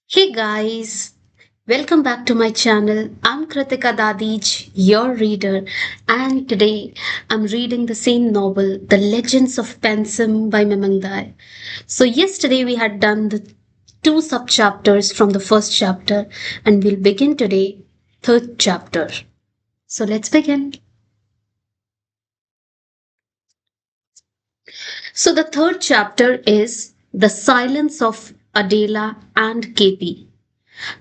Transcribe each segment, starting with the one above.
Hey guys, welcome back to my channel. I'm Kritika Dadij, your reader, and today I'm reading the same novel, The Legends of Pensam by Memangdai. So, yesterday we had done the two sub chapters from the first chapter, and we'll begin today, third chapter. So, let's begin. So, the third chapter is The Silence of Adela and KP.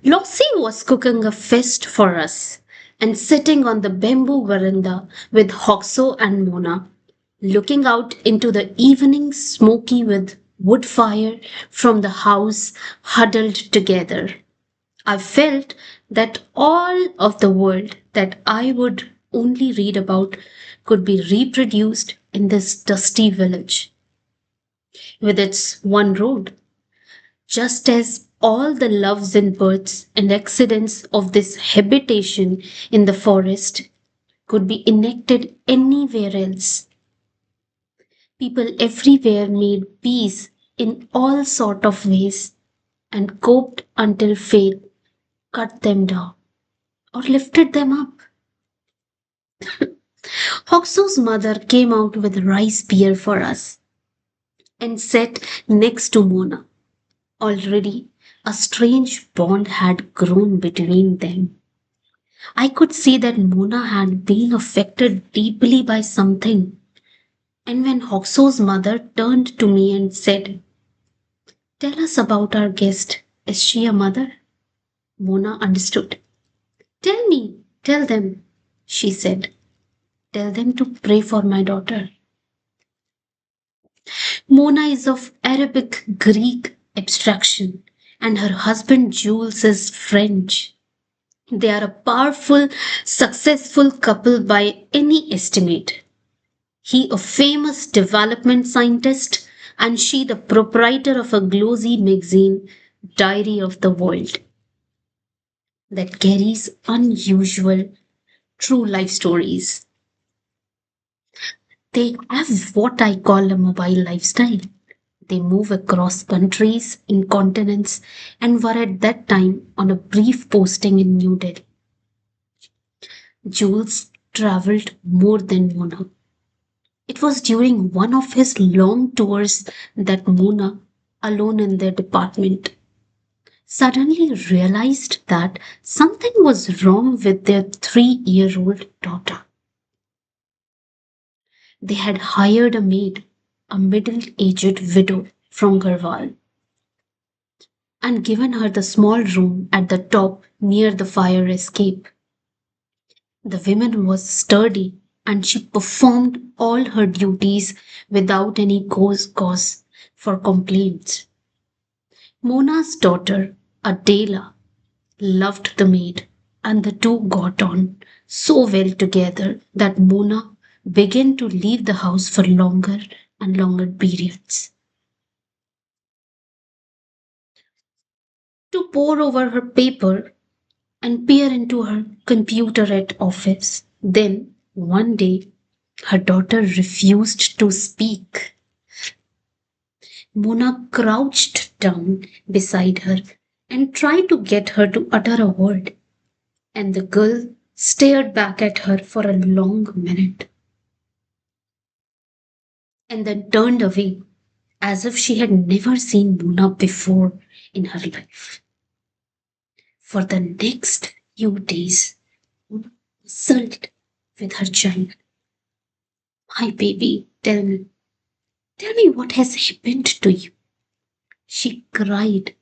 Lossie was cooking a feast for us and sitting on the bamboo veranda with Hoxo and Mona, looking out into the evening smoky with wood fire from the house huddled together. I felt that all of the world that I would only read about could be reproduced in this dusty village with its one road, just as all the loves and births and accidents of this habitation in the forest could be enacted anywhere else. People everywhere made peace in all sort of ways and coped until fate cut them down or lifted them up. Hoxo's mother came out with rice beer for us and sat next to Mona. Already a strange bond had grown between them. I could see that Mona had been affected deeply by something. And when Hoxo's mother turned to me and said, "Tell us about our guest. Is she a mother?" Mona understood. "Tell me, tell them," she said. "Tell them to pray for my daughter." Mona is of Arabic Greek abstraction, and her husband Jules is French. They are a powerful, successful couple by any estimate. He a famous development scientist and she the proprietor of a glossy magazine, Diary of the World, that carries unusual true life stories. They have what I call a mobile lifestyle. They move across countries and continents and were at that time on a brief posting in New Delhi. Jules traveled more than Mona. It was during one of his long tours that Mona, alone in their department, suddenly realized that something was wrong with their 3-year-old daughter. They had hired a maid, a middle aged widow from Garhwal, and given her the small room at the top near the fire escape. The woman was sturdy and she performed all her duties without any cause for complaints. Mona's daughter, Adela, loved the maid, and the two got on so well together that Mona began to leave the house for longer and longer periods. To pore over her paper and peer into her computer at office. Then, one day, her daughter refused to speak. Mona crouched down beside her and tried to get her to utter a word, and the girl stared back at her for a long minute and then turned away as if she had never seen Mona before in her life. For the next few days, Mona wrestled with her child. "My baby, tell me what has happened to you," she cried,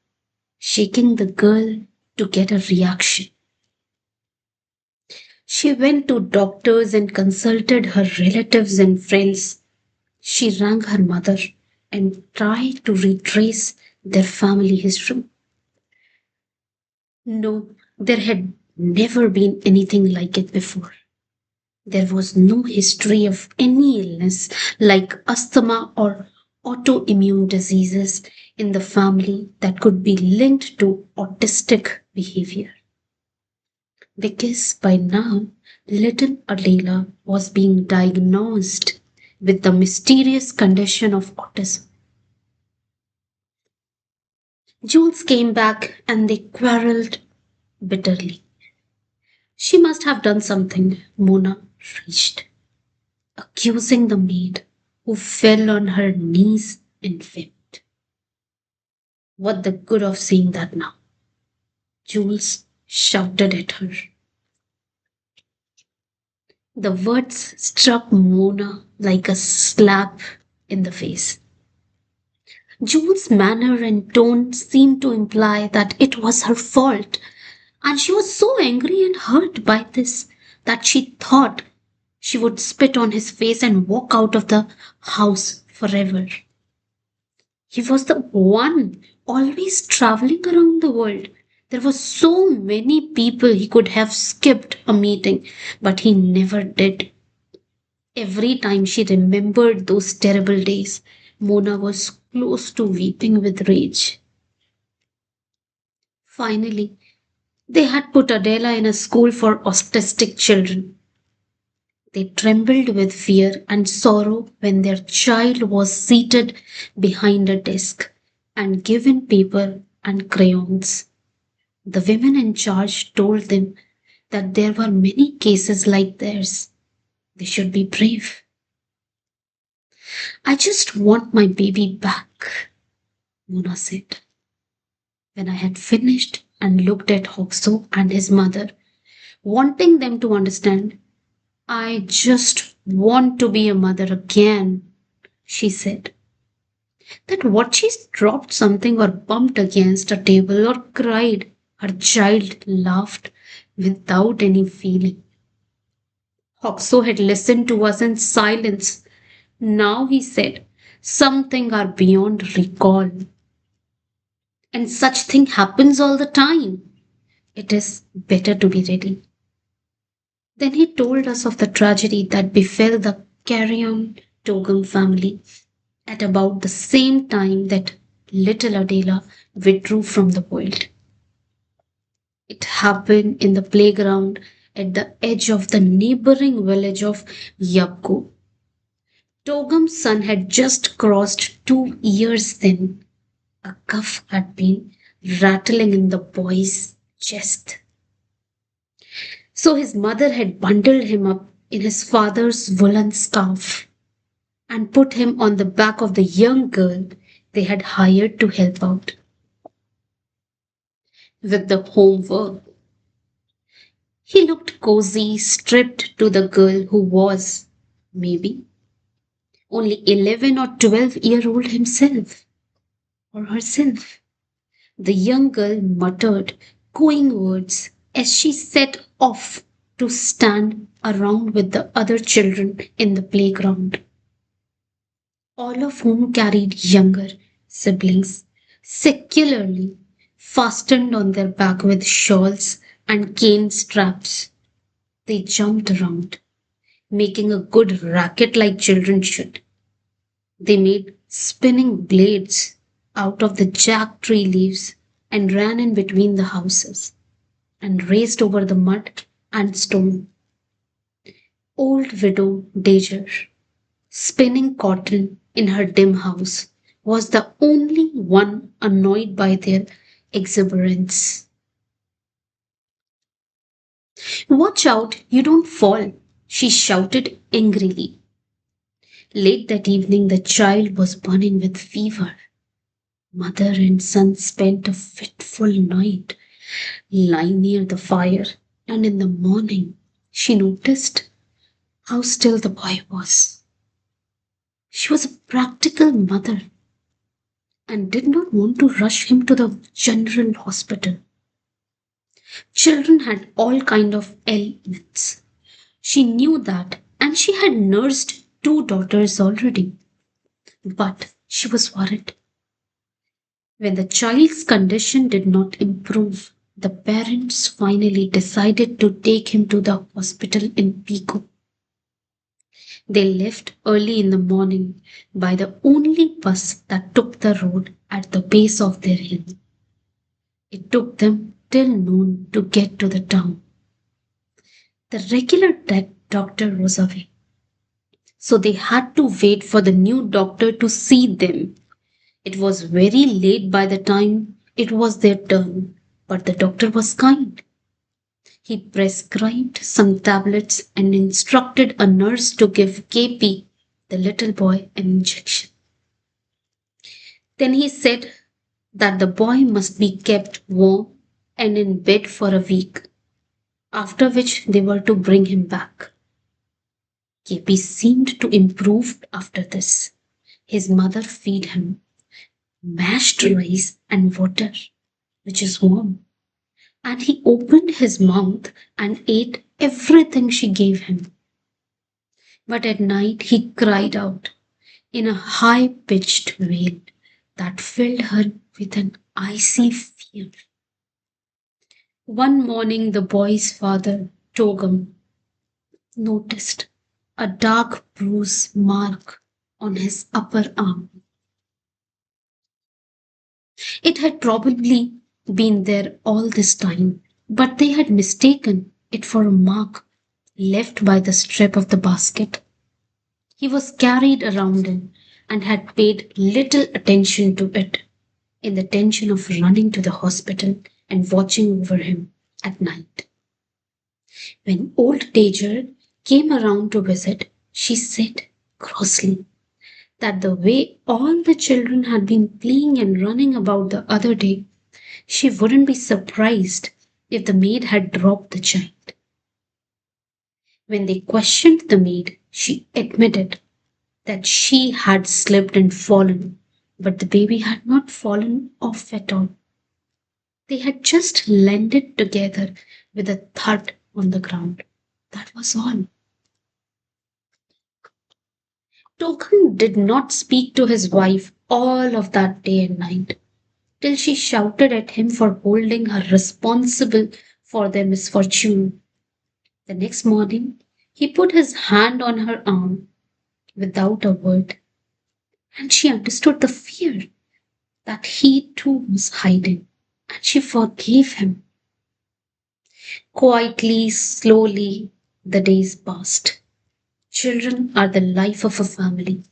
shaking the girl to get a reaction. She went to doctors and consulted her relatives and friends. She rang her mother and tried to retrace their family history. No, there had never been anything like it before. There was no history of any illness like asthma or autoimmune diseases in the family that could be linked to autistic behavior. Because by now, little Adela was being diagnosed with the mysterious condition of autism. Jules came back and they quarreled bitterly. She must have done something, Mona raged, accusing the maid, who fell on her knees and wept. What the good of seeing that now? Jules shouted at her. The words struck Mona like a slap in the face. Jules' manner and tone seemed to imply that it was her fault, and she was so angry and hurt by this that she thought she would spit on his face and walk out of the house forever. He was the one always traveling around the world. There were so many people he could have skipped a meeting, but he never did. Every time she remembered those terrible days, Mona was close to weeping with rage. Finally, they had put Adela in a school for autistic children. They trembled with fear and sorrow when their child was seated behind a desk and given paper and crayons. The women in charge told them that there were many cases like theirs. They should be brave. I just want my baby back, Mona said. When I had finished and looked at Hoxo and his mother, wanting them to understand, I just want to be a mother again, she said. That what she dropped something or bumped against a table or cried, her child laughed without any feeling. Hoxo had listened to us in silence. Now he said, something are beyond recall. And such thing happens all the time. It is better to be ready. Then he told us of the tragedy that befell the Carrion Togam family at about the same time that little Adela withdrew from the world. It happened in the playground at the edge of the neighboring village of Yapko. Togam's son had just crossed 2 years then. A cuff had been rattling in the boy's chest. So his mother had bundled him up in his father's woolen scarf and put him on the back of the young girl they had hired to help out with the homework. He looked cozy, stripped to the girl who was, maybe, only 11 or 12-year-old himself or herself. The young girl muttered cooing words as she set off to stand around with the other children in the playground, all of whom carried younger siblings, secularly fastened on their back with shawls and cane straps. They jumped around, making a good racket like children should. They made spinning blades out of the jack tree leaves and ran in between the houses and raced over the mud and stone. Old widow Dager, spinning cotton in her dim house, was the only one annoyed by their exuberance. Watch out, you don't fall, she shouted angrily. Late that evening, the child was burning with fever. Mother and son spent a fitful night lying near the fire, and in the morning she noticed how still the boy was. She was a practical mother and did not want to rush him to the general hospital. Children had all kind of ailments. She knew that, and she had nursed two daughters already. But she was worried. When the child's condition did not improve, the parents finally decided to take him to the hospital in Pico. They left early in the morning by the only bus that took the road at the base of their hill. It took them till noon to get to the town. The regular doctor was away, so they had to wait for the new doctor to see them. It was very late by the time It was their turn, but the doctor was kind. He prescribed some tablets and instructed a nurse to give KP, the little boy, an injection. Then he said that the boy must be kept warm and in bed for a week, after which they were to bring him back. KP seemed to improve after this. His mother fed him mashed rice and water, which is warm, and he opened his mouth and ate everything she gave him. But at night he cried out in a high pitched wail that filled her with an icy fear. One morning, the boy's father, Togam, noticed a dark bruise mark on his upper arm. It had probably been there all this time, but they had mistaken it for a mark left by the strap of the basket. He was carried around him and had paid little attention to it in the tension of running to the hospital and watching over him at night. When old Tajer came around to visit, she said crossly that the way all the children had been playing and running about the other day, she wouldn't be surprised if the maid had dropped the child. When they questioned the maid, she admitted that she had slipped and fallen, but the baby had not fallen off at all. They had just landed together with a thud on the ground. That was all. Token did not speak to his wife all of that day and night, till she shouted at him for holding her responsible for their misfortune. The next morning, he put his hand on her arm without a word, and she understood the fear that he too was hiding, and she forgave him. Quietly, slowly, the days passed. Children are the life of a family,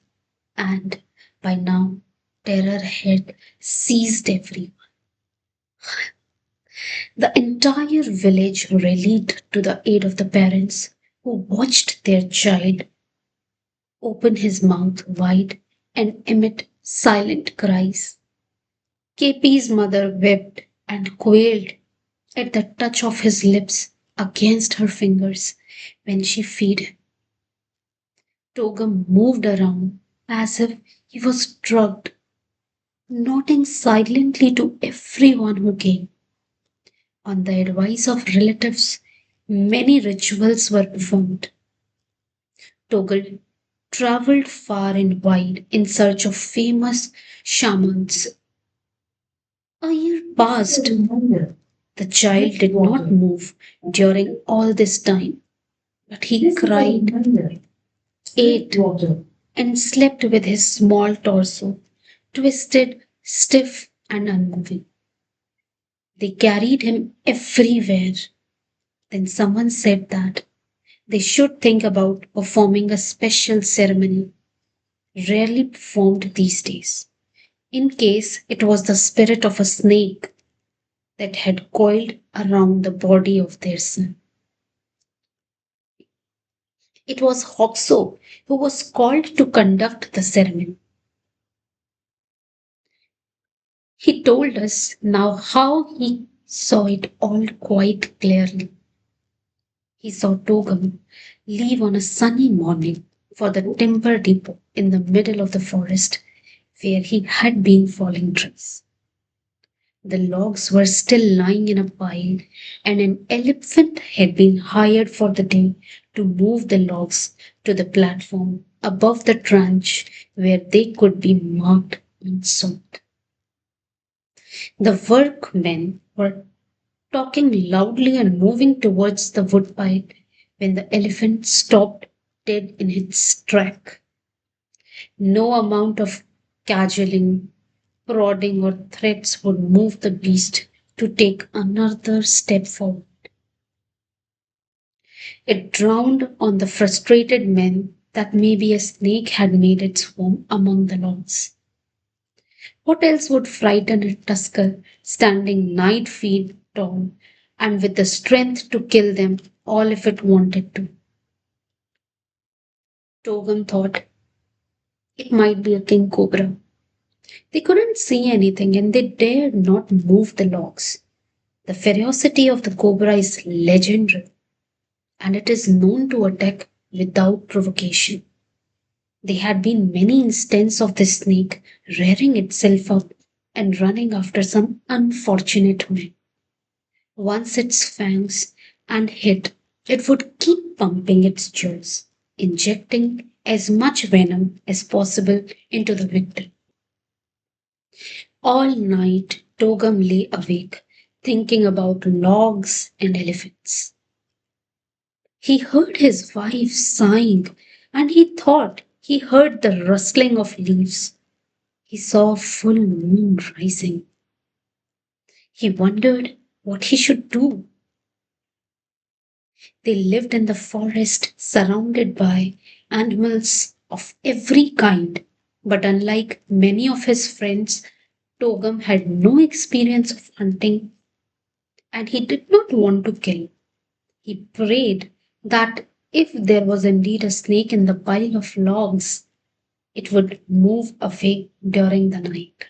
and by now, terror had seized everyone. The entire village rallied to the aid of the parents who watched their child open his mouth wide and emit silent cries. KP's mother wept and quailed at the touch of his lips against her fingers when she fed him. Togam moved around as if he was drugged, nodding silently to everyone who came. On the advice of relatives, many rituals were performed. Toggle traveled far and wide in search of famous shamans. A year passed. The child did not move during all this time, but he cried, ate, and slept with his small torso twisted, stiff, and unmoving. They carried him everywhere. Then someone said that they should think about performing a special ceremony, rarely performed these days, in case it was the spirit of a snake that had coiled around the body of their son. It was Hoxo who was called to conduct the ceremony. He told us now how he saw it all quite clearly. He saw Togam leave on a sunny morning for the timber depot in the middle of the forest where he had been falling trees. The logs were still lying in a pile, and an elephant had been hired for the day to move the logs to the platform above the trench where they could be marked and sold. The workmen were talking loudly and moving towards the woodpile when the elephant stopped dead in its track. No amount of cajoling, prodding, or threats would move the beast to take another step forward. It dawned on the frustrated men that maybe a snake had made its home among the logs. What else would frighten a tusker standing 9 feet tall and with the strength to kill them all if it wanted to? Togum thought it might be a king cobra. They couldn't see anything and they dared not move the logs. The ferocity of the cobra is legendary and it is known to attack without provocation. There had been many instances of the snake rearing itself up and running after some unfortunate man. Once its fangs and hit, it would keep pumping its jaws, injecting as much venom as possible into the victim. All night, Togam lay awake, thinking about logs and elephants. He heard his wife sighing, and he thought he heard the rustling of leaves. He saw a full moon rising. He wondered what he should do. They lived in the forest surrounded by animals of every kind. But unlike many of his friends, Togam had no experience of hunting and he did not want to kill. He prayed that if there was indeed a snake in the pile of logs, it would move away during the night.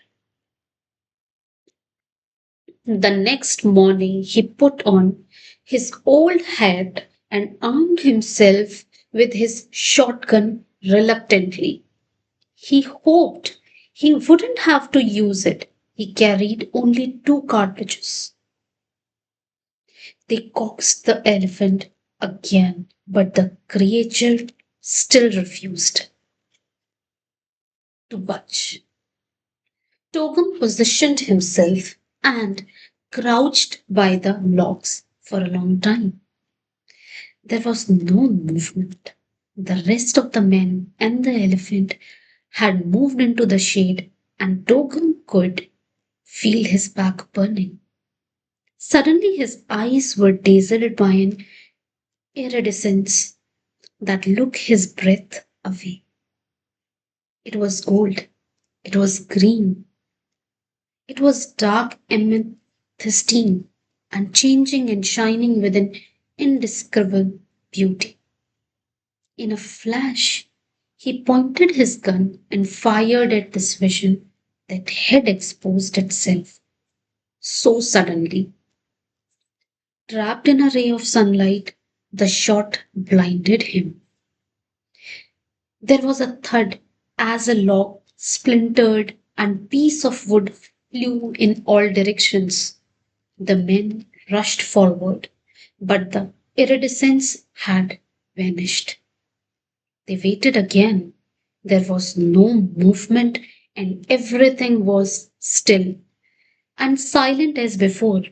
The next morning, he put on his old hat and armed himself with his shotgun reluctantly. He hoped he wouldn't have to use it. He carried only 2 cartridges. They coaxed the elephant again, but the creature still refused to budge. Togum positioned himself and crouched by the logs for a long time. There was no movement. The rest of the men and the elephant had moved into the shade, and Togum could feel his back burning. Suddenly, his eyes were dazzled by an iridescence that took his breath away. It was gold, it was green, it was dark amethystine and changing and shining with an indescribable beauty. In a flash, he pointed his gun and fired at this vision that had exposed itself so suddenly. Trapped in a ray of sunlight, the shot blinded him. There was a thud as a log splintered and piece of wood flew in all directions. The men rushed forward, but the iridescence had vanished. They waited again. There was no movement and everything was still and silent as before.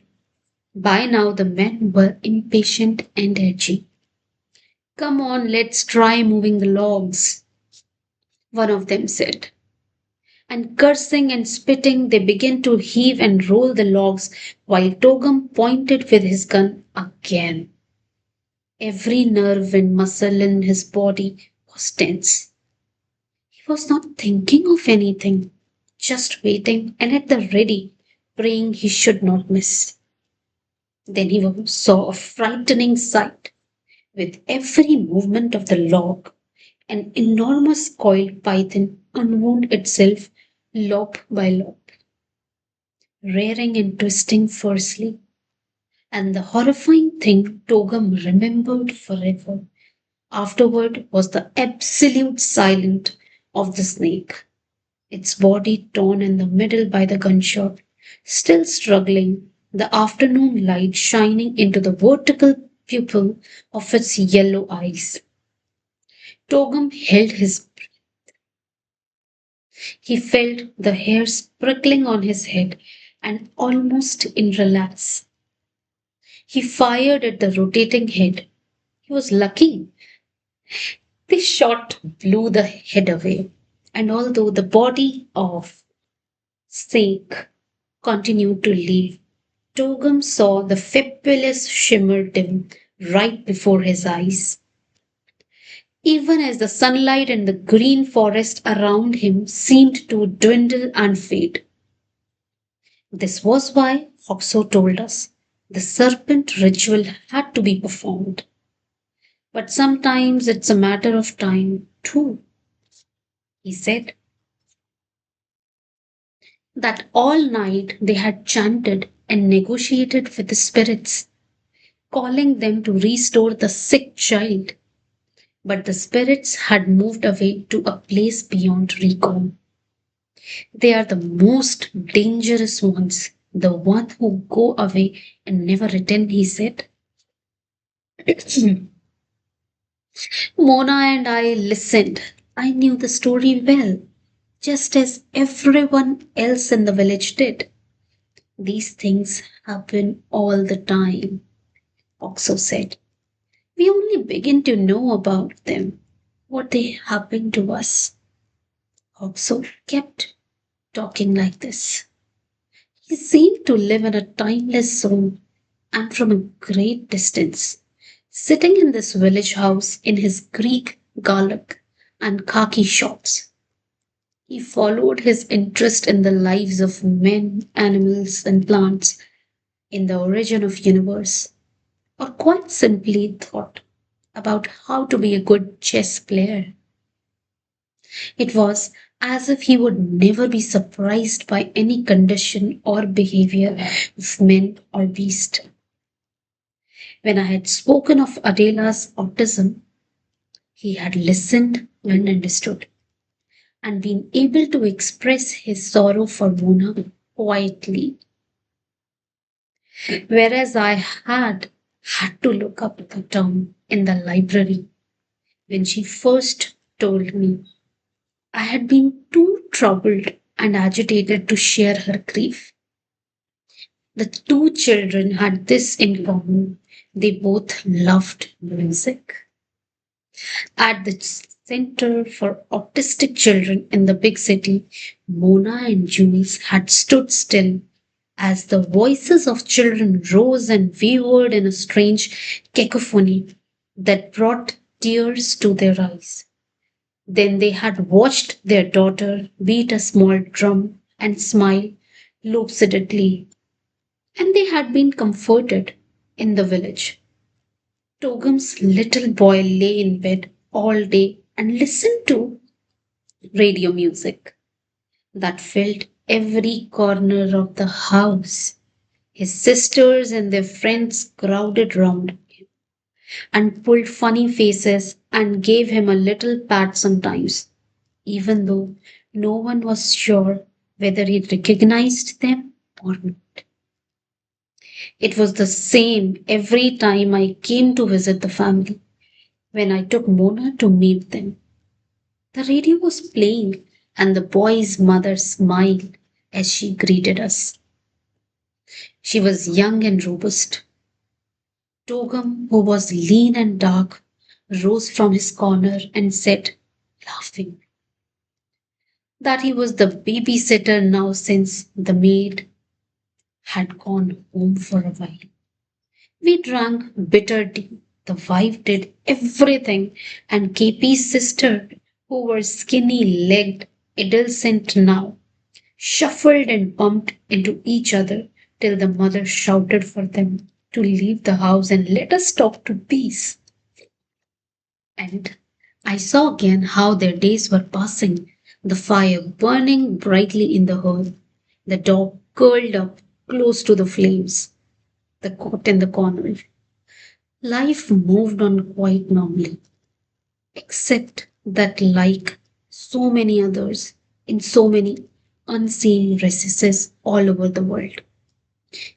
By now the men were impatient and edgy. Come on, let's try moving the logs, one of them said. And cursing and spitting, they began to heave and roll the logs while Togam pointed with his gun again. Every nerve and muscle in his body was tense. He was not thinking of anything, just waiting and at the ready, praying he should not miss. Then he saw a frightening sight. With every movement of the log, an enormous coiled python unwound itself lobe by lobe, rearing and twisting fiercely. And the horrifying thing Togam remembered forever afterward was the absolute silence of the snake, its body torn in the middle by the gunshot, still struggling, the afternoon light shining into the vertical pupil of its yellow eyes. Togam held his breath. He felt the hairs prickling on his head and almost in relax. He fired at the rotating head. He was lucky. The shot blew the head away, and although the body of Snake continued to leave, Togam saw the fabulous shimmer dim right before his eyes. Even as the sunlight and the green forest around him seemed to dwindle and fade, This was why Oxo told us the serpent ritual had to be performed. But sometimes it's a matter of time, too, he said. That all night they had chanted and negotiated with the spirits, calling them to restore the sick child. But the spirits had moved away to a place beyond recall. They are the most dangerous ones, the ones who go away and never return, he said. Mona and I listened. I knew the story well, just as everyone else in the village did. These things happen all the time, Oxo said. We only begin to know about them, what they happen to us. Oxo kept talking like this. He seemed to live in a timeless zone and from a great distance, sitting in this village house in his Greek garlic and khaki shorts. He followed his interest in the lives of men, animals, and plants, in the origin of universe, or quite simply thought about how to be a good chess player. It was as if he would never be surprised by any condition or behavior of man or beast. When I had spoken of Adela's autism, he had listened and understood, and been able to express his sorrow for Mona quietly, whereas I had to look up the term in the library when she first told me. I had been too troubled and agitated to share her grief. The two children had this in common. They both loved music. At the Center for Autistic Children in the big city, Mona and Jules had stood still as the voices of children rose and wavered in a strange cacophony that brought tears to their eyes. Then they had watched their daughter beat a small drum and smile lopsidedly, and they had been comforted in the village. Togam's little boy lay in bed all day and listened to radio music that filled every corner of the house. His sisters and their friends crowded round him and pulled funny faces and gave him a little pat sometimes, even though no one was sure whether he recognized them or not. It was the same every time I came to visit the family. When I took Mona to meet them, the radio was playing and the boy's mother smiled as she greeted us. She was young and robust. Togam, who was lean and dark, rose from his corner and said, laughing, that he was the babysitter now since the maid had gone home for a while. We drank bitter tea. The wife did everything, and KP's sister, who were skinny legged, adolescent now, shuffled and bumped into each other till the mother shouted for them to leave the house and let us talk to peace. And I saw again how their days were passing, the fire burning brightly in the hearth, the dog curled up close to the flames, the cot in the corner. Life moved on quite normally, except that, like so many others, in so many unseen recesses all over the world,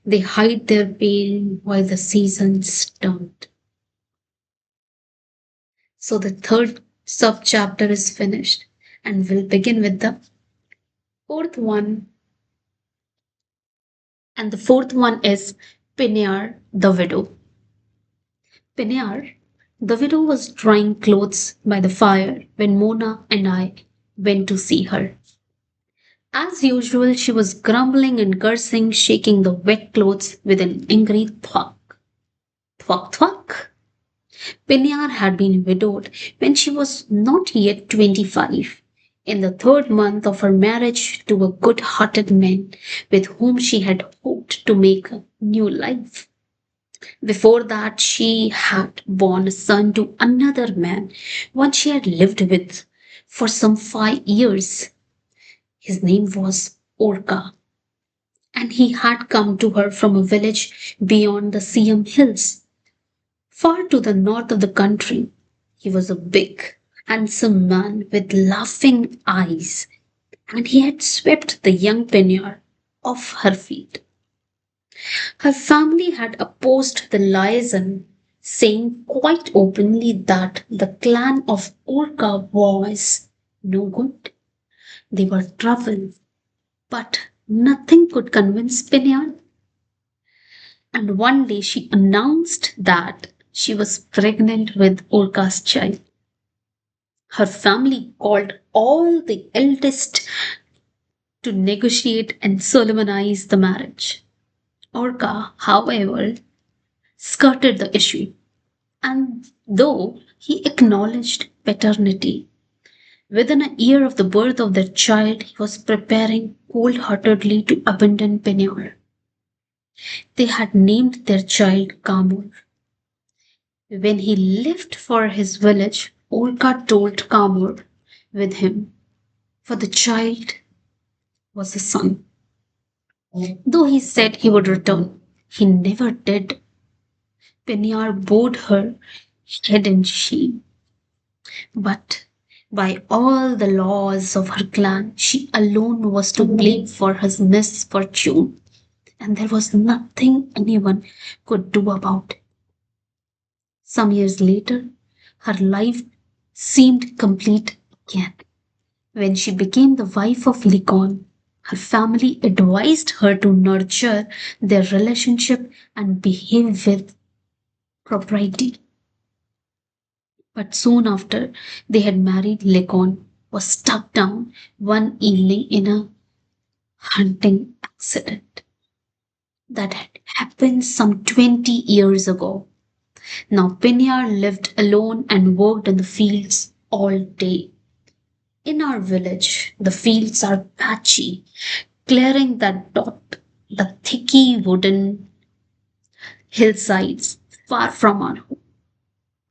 they hide their pain while the seasons turned. So the third sub chapter is finished, and we'll begin with the fourth one. And the fourth one is Pinyar the widow. Pinyar, the widow, was drying clothes by the fire when Mona and I went to see her. As usual, she was grumbling and cursing, shaking the wet clothes with an angry thwack. Thwack, thwack. Pinyar had been widowed when she was not yet 25. in the third month of her marriage to a good hearted man with whom she had hoped to make a new life. Before that, she had borne a son to another man, one she had lived with for some 5 years. His name was Orca, and he had come to her from a village beyond the Siam hills, far to the north of the country. He was a big, handsome man with laughing eyes, and he had swept the young Penyar off her feet. Her family had opposed the liaison, saying quite openly that the clan of Orca was no good. They were trouble, but nothing could convince Penyar. And one day she announced that she was pregnant with Orca's child. Her family called all the eldest to negotiate and solemnize the marriage. Orca, however, skirted the issue, and though he acknowledged paternity, within a year of the birth of their child, he was preparing cold heartedly to abandon Penure. They had named their child Kamur. When he left for his village, Orca told Kamur with him, for the child was a son. Though he said he would return, he never did. Penyar bowed her head in shame. But by all the laws of her clan, she alone was to blame for his misfortune, and there was nothing anyone could do about it. Some years later, her life seemed complete again. When she became the wife of Likon, her family advised her to nurture their relationship and behave with propriety. But soon after they had married, Likon was struck down one evening in a hunting accident that had happened some 20 years ago. Now Pinyar lived alone and worked in the fields all day. In our village, the fields are patchy, clearing that dot the thicky wooden hillsides far from our home.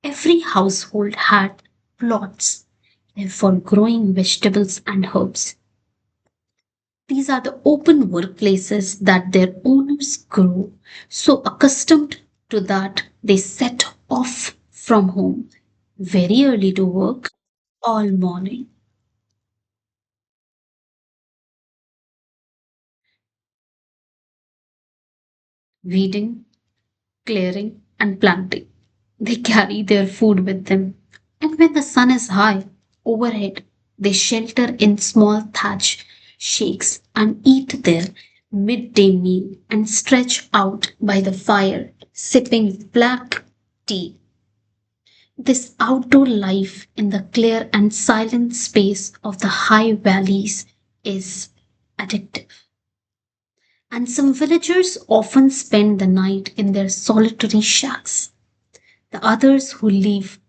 Every household had plots for growing vegetables and herbs. These are the open workplaces that their owners grew, so accustomed to that they set off from home very early to work all morning, weeding, clearing, and planting. They carry their food with them. And when the sun is high overhead, they shelter in small thatch shakes and eat their midday meal and stretch out by the fire, sipping black tea. This outdoor life in the clear and silent space of the high valleys is addictive. And some villagers often spend the night in their solitary shacks. The others who leave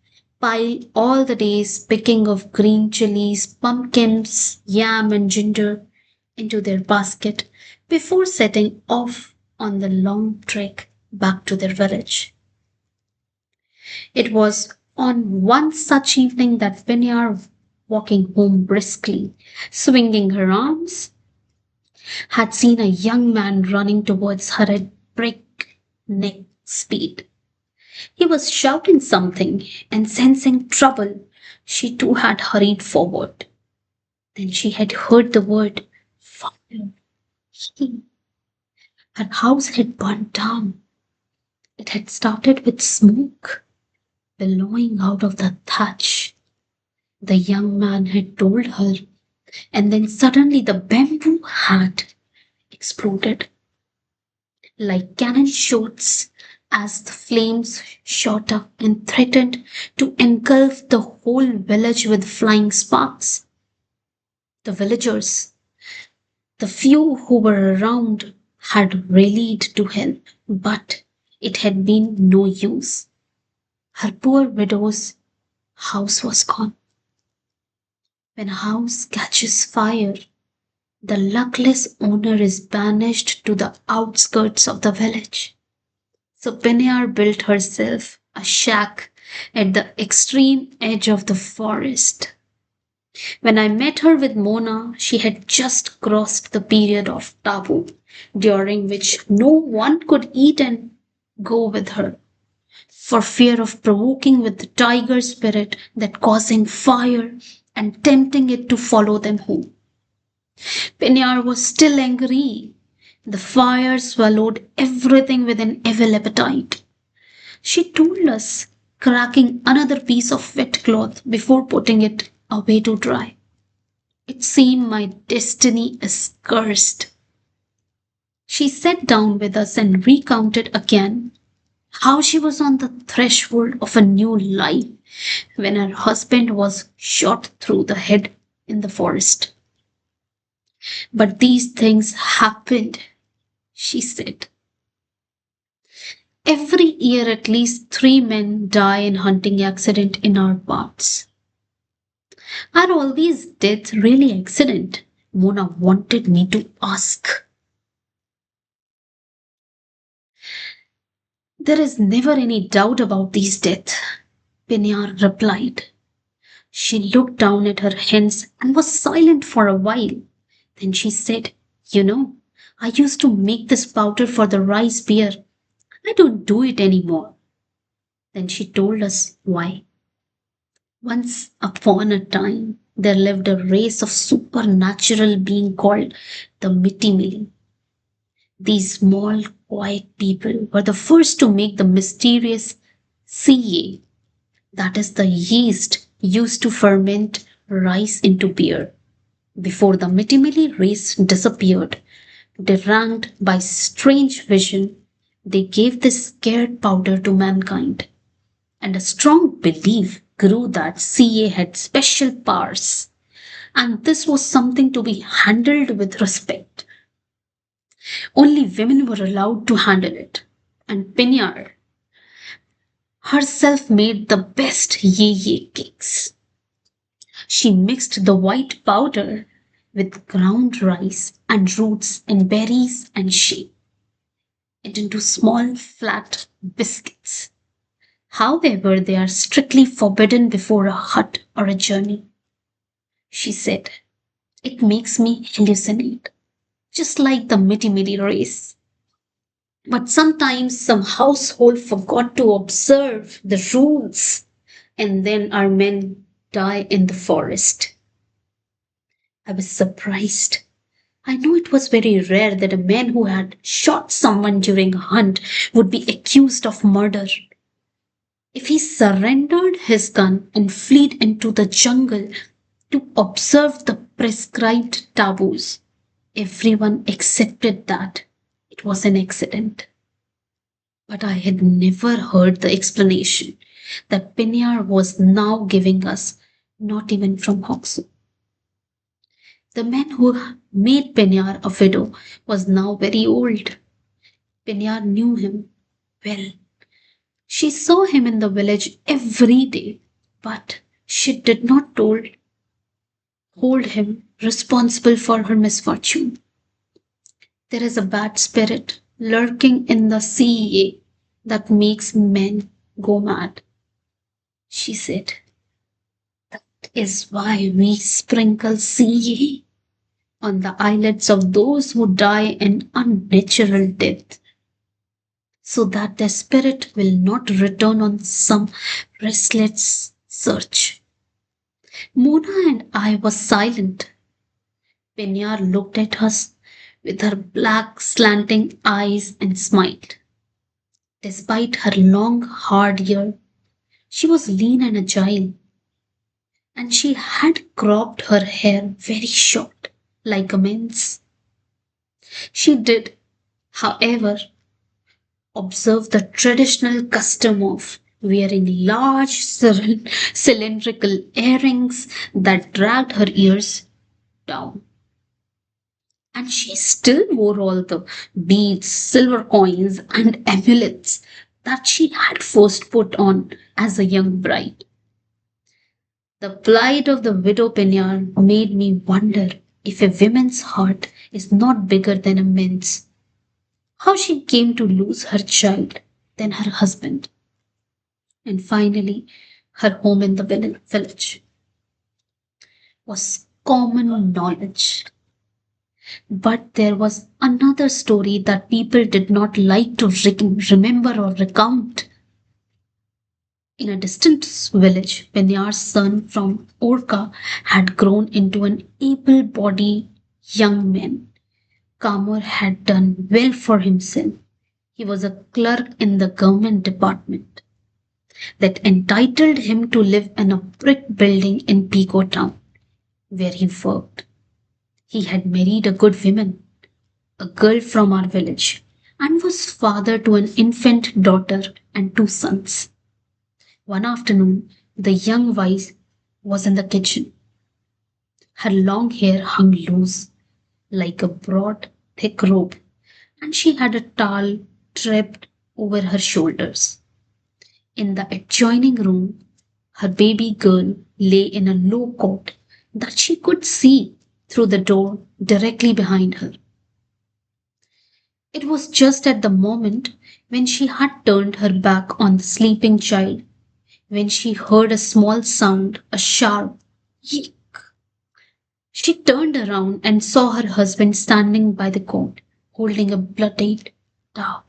pile all the days picking of green chilies, pumpkins, yam, and ginger into their basket before setting off on the long trek back to their village. It was on one such evening that Pinyar, walking home briskly, swinging her arms, had seen a young man running towards her at breakneck speed. He was shouting something, and sensing trouble, she too had hurried forward. Then she had heard the word fire. He, her house had burned down. It had started with smoke billowing out of the thatch. The young man had told her, and then suddenly the bamboo had exploded like cannon shots as the flames shot up and threatened to engulf the whole village with flying sparks. The villagers, the few who were around, had rallied to help, but it had been no use. Her poor widow's house was gone. When a house catches fire, the luckless owner is banished to the outskirts of the village. So Pinyar built herself a shack at the extreme edge of the forest. When I met her with Mona, she had just crossed the period of taboo, during which no one could eat and go with her, for fear of provoking with the tiger spirit that causing fire and tempting it to follow them home. Pinyar was still angry. The fire swallowed everything with an evil appetite. She told us, cracking another piece of wet cloth before putting it away to dry. It seemed my destiny is cursed. She sat down with us and recounted again how she was on the threshold of a new life when her husband was shot through the head in the forest. But these things happened, she said. Every year, at least 3 men die in hunting accident in our parts. Are all these deaths really accident? Mona wanted me to ask. There is never any doubt about these deaths, Pinyar replied. She looked down at her hands and was silent for a while. Then she said, You know, I used to make this powder for the rice beer. I don't do it anymore. Then she told us why. Once upon a time, there lived a race of supernatural being called the Mitimili. These small, quiet people were the first to make the mysterious CA, that is the yeast used to ferment rice into beer. Before the Mitimili race disappeared, deranged by strange vision, they gave this scared powder to mankind, and a strong belief grew that CA had special powers, and this was something to be handled with respect. Only women were allowed to handle it, and Pinyar herself made the best ye cakes. She mixed the white powder with ground rice and roots and berries and shaped it into small flat biscuits. However, they are strictly forbidden before a hut or a journey. She said, It makes me hallucinate, just like the Miti race. But sometimes some household forgot to observe the rules, and then our men die in the forest. I was surprised. I knew it was very rare that a man who had shot someone during a hunt would be accused of murder. If he surrendered his gun and fled into the jungle to observe the prescribed taboos, everyone accepted that it was an accident. But I had never heard the explanation that Pinyar was now giving us, not even from Hoxo. The man who made Pinyar a widow was now very old. Pinyar knew him well. She saw him in the village every day, but she did not hold him responsible for her misfortune. There is a bad spirit lurking in the CEA that makes men go mad, she said. That is why we sprinkle CEA on the eyelids of those who die an unnatural death, so that their spirit will not return on some restless search. Mona and I were silent. Pinyar looked at us with her black slanting eyes and smiled. Despite her long, hard year, she was lean and agile, and she had cropped her hair very short, like a man's. She did, however, observe the traditional custom of wearing large cylindrical earrings that dragged her ears down. And she still wore all the beads, silver coins, and amulets that she had first put on as a young bride. The plight of the widow Pinyar made me wonder if a woman's heart is not bigger than a man's. How she came to lose her child, then her husband, and finally her home in the village was common knowledge. But there was another story that people did not like to remember or recount. In a distant village, Penyar's son from Orca had grown into an able bodied young man. Kamar had done well for himself. He was a clerk in the government department that entitled him to live in a brick building in Pico town, where he worked. He had married a good woman, a girl from our village, and was father to an infant daughter and two sons. One afternoon, the young wife was in the kitchen. Her long hair hung loose like a broad, thick robe, and she had a towel draped over her shoulders. In the adjoining room, her baby girl lay in a low cot that she could see through the door directly behind her. It was just at the moment when she had turned her back on the sleeping child when she heard a small sound, a sharp yeek. She turned around and saw her husband standing by the cot, holding a bloodied dog.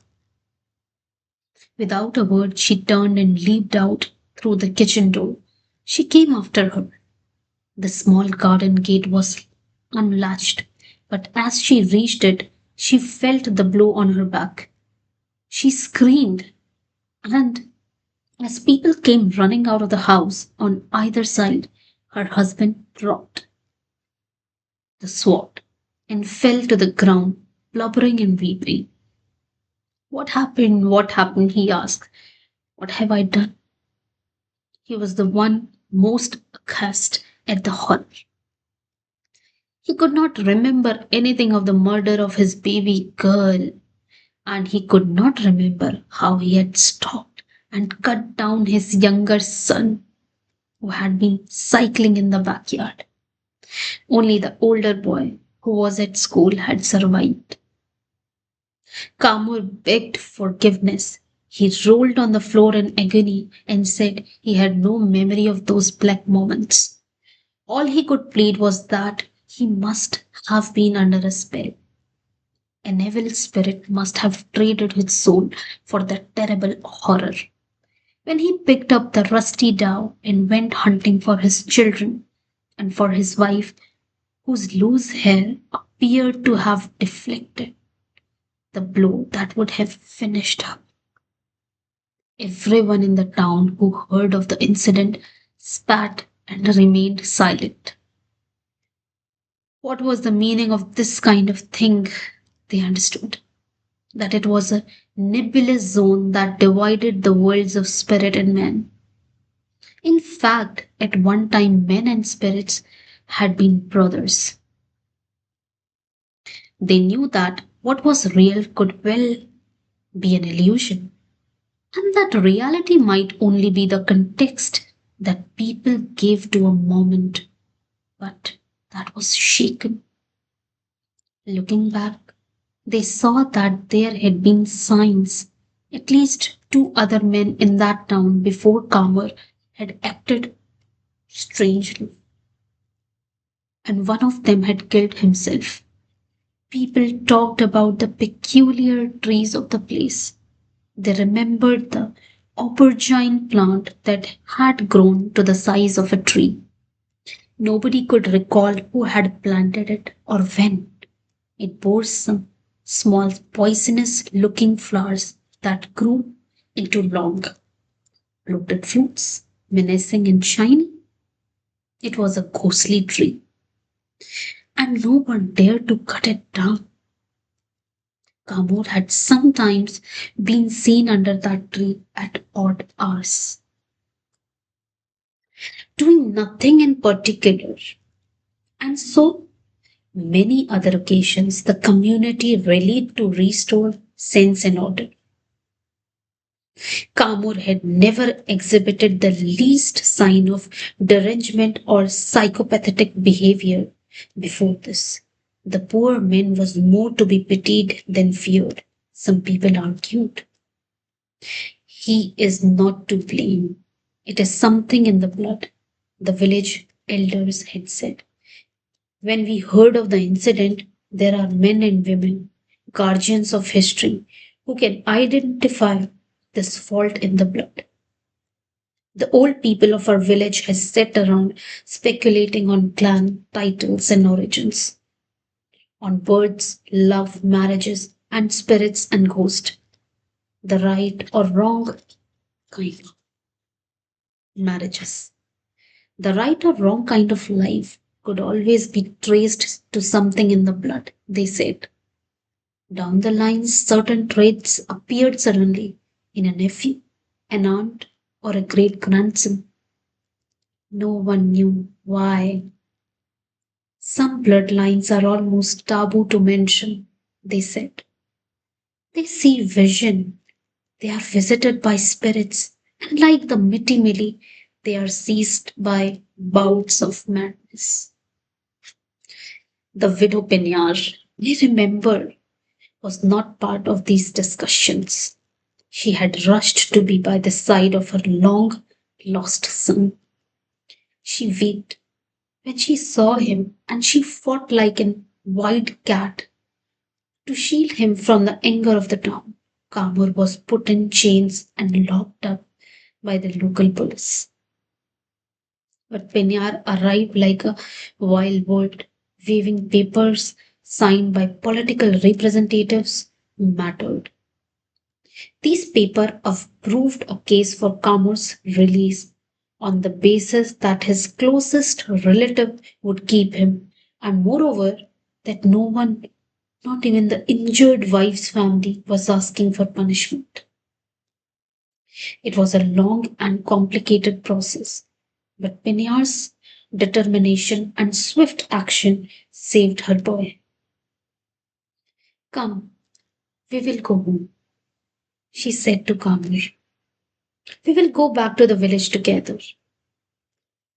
Without a word, she turned and leaped out through the kitchen door. She came after her. The small garden gate was unlatched, but as she reached it, she felt the blow on her back. She screamed, and as people came running out of the house on either side, her husband dropped the sword and fell to the ground, blubbering and weeping. What happened? What happened? He asked. What have I done? He was the one most aghast at the horror. He could not remember anything of the murder of his baby girl, and he could not remember how he had stalked and cut down his younger son who had been cycling in the backyard. Only the older boy, who was at school, had survived. Kamur begged forgiveness. He rolled on the floor in agony and said he had no memory of those black moments. All he could plead was that he must have been under a spell. An evil spirit must have traded his soul for that terrible horror. When he picked up the rusty dao and went hunting for his children and for his wife, whose loose hair appeared to have deflected the blow that would have finished her. Everyone in the town who heard of the incident spat and remained silent. What was the meaning of this kind of thing? They understood that it was a nebulous zone that divided the worlds of spirit and man. In fact, at one time, men and spirits had been brothers. They knew that what was real could well be an illusion, and that reality might only be the context that people gave to a moment, but that was shaken. Looking back, they saw that there had been signs. At least two other men in that town before Kamar had acted strangely, and one of them had killed himself. People talked about the peculiar trees of the place. They remembered the aubergine plant that had grown to the size of a tree. Nobody could recall who had planted it or when. It bore some small poisonous looking flowers that grew into long, bloated fruits, menacing and shiny. It was a ghostly tree, and no one dared to cut it down. Kamor had sometimes been seen under that tree at odd hours, doing nothing in particular. And so many other occasions the community rallied to restore sense and order. Kamur had never exhibited the least sign of derangement or psychopathic behavior before this. The poor man was more to be pitied than feared, some people argued. He is not to blame. It is something in the blood, the village elders had said. When we heard of the incident, there are men and women, guardians of history, who can identify this fault in the blood. The old people of our village has sat around speculating on clan titles and origins, on birds, love, marriages, and spirits and ghosts, the right or wrong kind of marriages. The right or wrong kind of life could always be traced to something in the blood, they said. Down the line, certain traits appeared suddenly in a nephew, an aunt, or a great grandson. No one knew why. Some bloodlines are almost taboo to mention, they said. They see vision, they are visited by spirits, and like the Mittimili, they are seized by bouts of madness. The widow Pinyar, we remember, was not part of these discussions. She had rushed to be by the side of her long lost son. She wept when she saw him and she fought like an wild cat to shield him from the anger of the town. Kamur was put in chains and locked up by the local police. But Penyar arrived like a wild bird, waving papers signed by political representatives who mattered. These papers approved a case for Kamur's release on the basis that his closest relative would keep him, and moreover, that no one, not even the injured wife's family, was asking for punishment. It was a long and complicated process, but Pinyar's determination and swift action saved her boy. Come, we will go home, she said to Kamur. We will go back to the village together.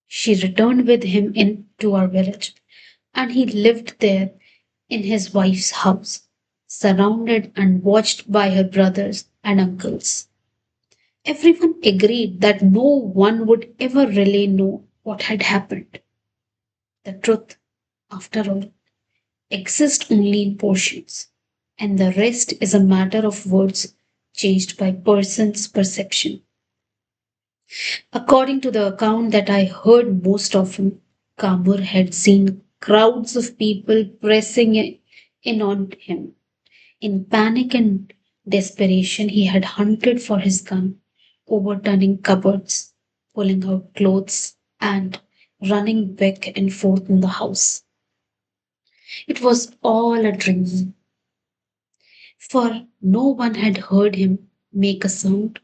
She returned with him into our village, and he lived there in his wife's house, surrounded and watched by her brothers and uncles. Everyone agreed that no one would ever really know what had happened. The truth, after all, exists only in portions, and the rest is a matter of words changed by person's perception. According to the account that I heard most often, Kamur had seen crowds of people pressing in on him. In panic and desperation, he had hunted for his gun, overturning cupboards, pulling out clothes, and running back and forth in the house. It was all a dream, for no one had heard him make a sound,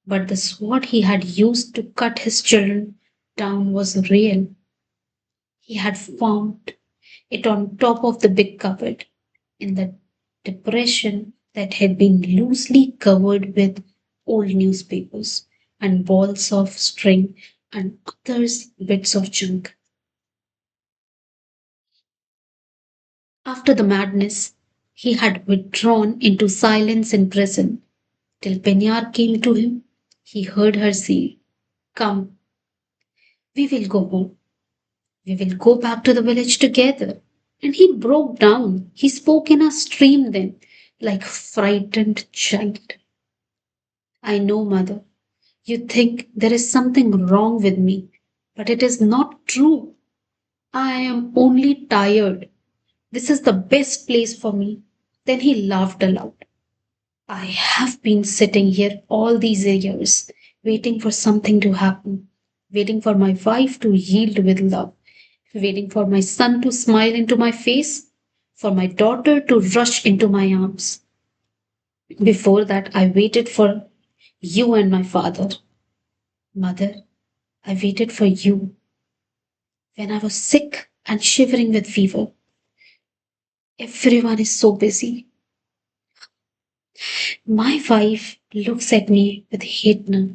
but the sword he had used to cut his children down was real. He had found it on top of the big cupboard in the depression that had been loosely covered with old newspapers and balls of string and other bits of junk. After the madness, he had withdrawn into silence in prison till Penyar came to him. He heard her say, Come, we will go home. We will go back to the village together. And he broke down. He spoke in a stream then, like a frightened child. I know, mother, you think there is something wrong with me, but it is not true. I am only tired. This is the best place for me. Then he laughed aloud. I have been sitting here all these years, waiting for something to happen, waiting for my wife to yield with love, waiting for my son to smile into my face, for my daughter to rush into my arms. Before that, I waited for you and my father. Mother, I waited for you when I was sick and shivering with fever. Everyone is so busy. My wife looks at me with hate now.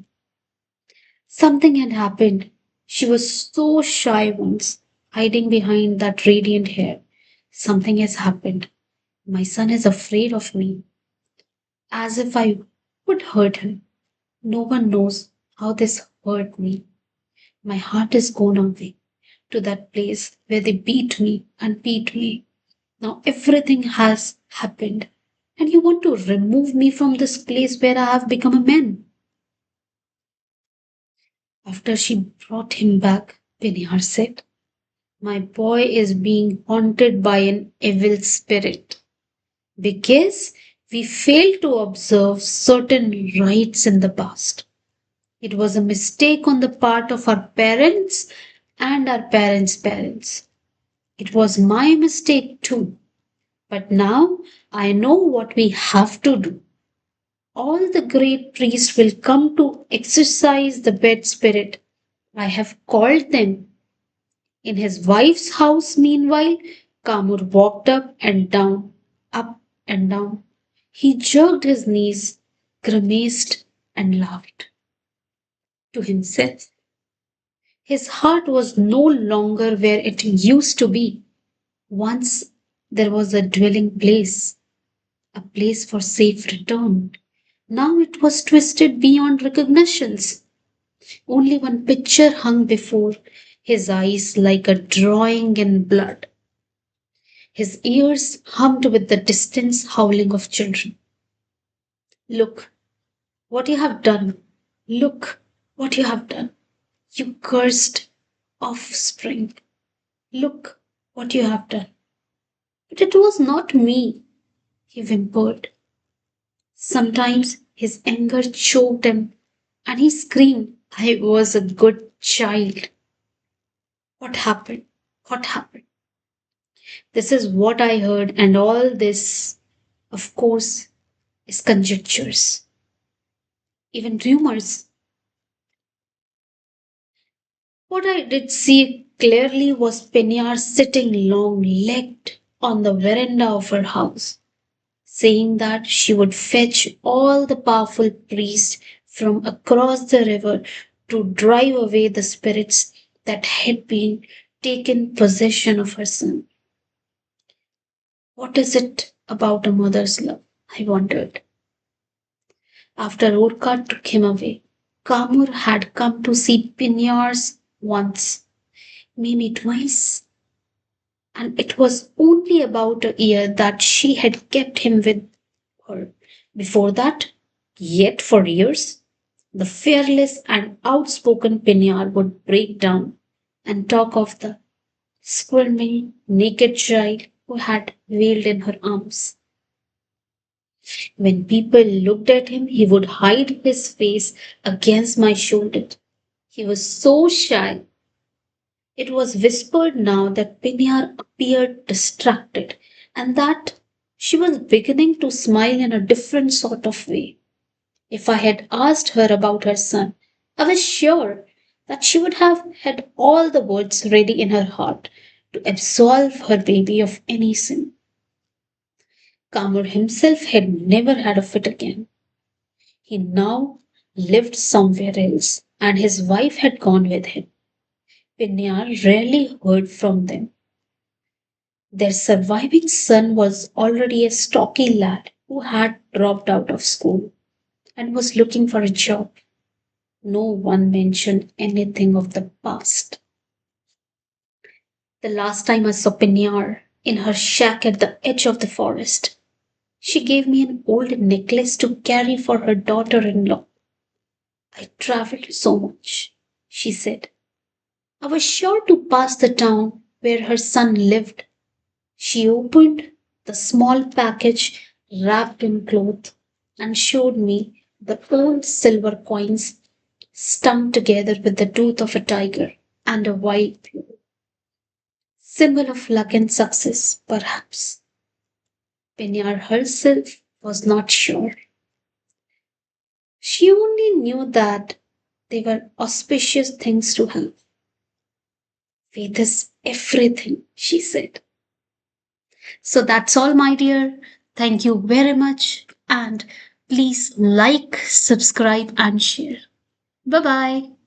Something had happened. She was so shy once, hiding behind that radiant hair. Something has happened. My son is afraid of me, as if I would hurt him. No one knows how this hurt me. My heart is gone away to that place where they beat me and beat me. Now everything has happened, and you want to remove me from this place where I have become a man. After she brought him back, Pinhar said, my boy is being haunted by an evil spirit because we failed to observe certain rites in the past. It was a mistake on the part of our parents and our parents' parents. It was my mistake too. But now I know what we have to do. All the great priests will come to exorcise the bad spirit. I have called them. In his wife's house, meanwhile, Kamur walked up and down. He jerked his knees, grimaced, and laughed to himself. His heart was no longer where it used to be. Once there was a dwelling place, a place for safe return. Now it was twisted beyond recognitions. Only one picture hung before his eyes like a drawing in blood. His ears hummed with the distant howling of children. Look what you have done. Look what you have done. You cursed offspring. Look what you have done. But it was not me, he whimpered. Sometimes his anger choked him and he screamed, I was a good child. What happened? What happened? This is what I heard, and all this, of course, is conjectures, even rumors. What I did see clearly was Penyar sitting long legged on the veranda of her house, saying that she would fetch all the powerful priests from across the river to drive away the spirits that had been taken possession of her son. What is it about a mother's love? I wondered. After Orka took him away, Kamur had come to see Pinyars once, maybe twice, and it was only about a year that she had kept him with her. Before that, yet for years, the fearless and outspoken Pinyar would break down and talk of the squirming, naked child who had wailed in her arms. When people looked at him, he would hide his face against my shoulder. He was so shy. It was whispered now that Pinyar appeared distracted and that she was beginning to smile in a different sort of way. If I had asked her about her son, I was sure that she would have had all the words ready in her heart to absolve her baby of any sin. Kamur himself had never had a fit again. He now lived somewhere else, and his wife had gone with him. Pinyar rarely heard from them. Their surviving son was already a stocky lad who had dropped out of school and was looking for a job. No one mentioned anything of the past. The last time I saw Pinyar in her shack at the edge of the forest, she gave me an old necklace to carry for her daughter in law. I traveled so much, she said. I was sure to pass the town where her son lived. She opened the small package wrapped in cloth and showed me the old silver coins strung together with the tooth of a tiger and a white pure. Symbol of luck and success, perhaps. Pinyar herself was not sure. She only knew that they were auspicious things to have. Faith is everything, she said. So that's all, my dear. Thank you very much. And please like, subscribe, and share. Bye bye.